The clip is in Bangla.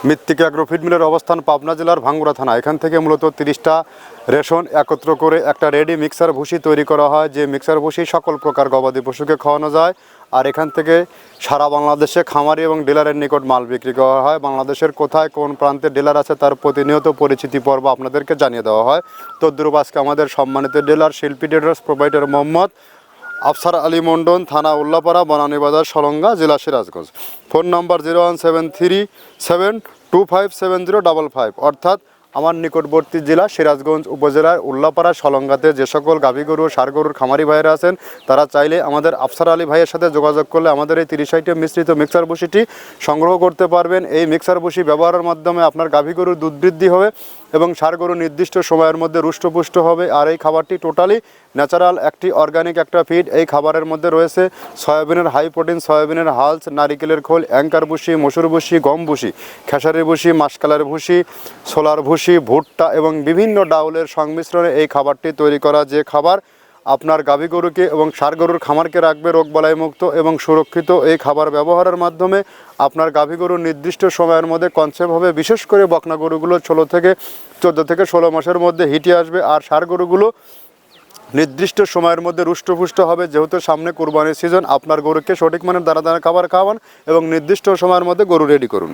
মৃত্তিকা অ্যাগ্রো ফিড মিলের অবস্থান পাবনা জেলার ভাঙ্গুড়া থানা। এখান থেকে মূলত 30টা রেশন একত্র করে একটা রেডি মিক্সার ভুসি তৈরি করা হয়, যে মিক্সার ভুসি সকল প্রকার গবাদি পশুকে খাওয়ানো যায়। আর এখান থেকে সারা বাংলাদেশে খামারি এবং ডিলারের নিকট মাল বিক্রি করা হয়। বাংলাদেশের কোথায় কোন প্রান্তে ডিলার আছে তার প্রতিনিয়ত পরিচিতি পর্ব আপনাদেরকে জানিয়ে দেওয়া হয়। তদ্রূপ আজকে আমাদের সম্মানিত ডিলার শিল্পী ট্রেডার্স প্রোভাইডার মোহাম্মদ আফসার আলী মন্ডন, থানা উল্লাপাড়া, বনানী বাজার, সলঙ্গা, জেলা সিরাজগঞ্জ। ফোন নম্বর 01737257055, অর্থাৎ আমার নিকটবর্তী জেলা সিরাজগঞ্জ উপজেলার উল্লাপাড়া সলঙ্গাতে যে সকল গাভী গরু ষাঁড় গরুর খামারি ভাইয়েরা আছেন তারা চাইলে আমাদের আফসার আলী ভাইয়ের সাথে যোগাযোগ করলে আমাদের এই 30 আইটেম মিশ্রিত মিক্সার ভুসিটি সংগ্রহ করতে পারবেন। এই মিক্সার ভুসি ব্যবহারের মাধ্যমে আপনার গাভী গরুর দুধ বৃদ্ধি হবে এবং ষাঁড় গরু নির্দিষ্ট সময়ের মধ্যে রুষ্টপুষ্ট হবে। আর এই খাবারটি টোটালি ন্যাচারাল একটি অর্গানিক একটা ফিড। এই খাবারের মধ্যে রয়েছে সয়াবিনের হাই প্রোটিন, সয়াবিনের হালস, নারিকেলের খোল, অ্যাঙ্কার ভুসি, মসুর ভুসি, গম ভুসি, খেসারির ভুসি, মাসকালের ভুসি, ছোলার ভুসি, ভুট্টা এবং বিভিন্ন ডাউলের সংমিশ্রণে এই খাবারটি তৈরি করা, যে খাবার আপনার গাভী গরুকে এবং ষাঁড় গরুর খামারকে রাখবে রোগবালাই মুক্ত এবং সুরক্ষিত। এই খাবার ব্যবহারের মাধ্যমে আপনার গাভী গরুর নির্দিষ্ট সময়ের মধ্যে কনসেপ্ট হবে। বিশেষ করে বকনা গরুগুলো 14 থেকে 16 মাসের মধ্যে হিটে আসবে, আর ষাঁড় গরুগুলো নির্দিষ্ট সময়ের মধ্যে রুষ্টপুষ্ট হবে। যেহেতু সামনে কুরবানির সিজন, আপনার গরুকে সঠিক মানের দানা খাবার খাওয়ান এবং নির্দিষ্ট সময়ের মধ্যে গরু রেডি করুন।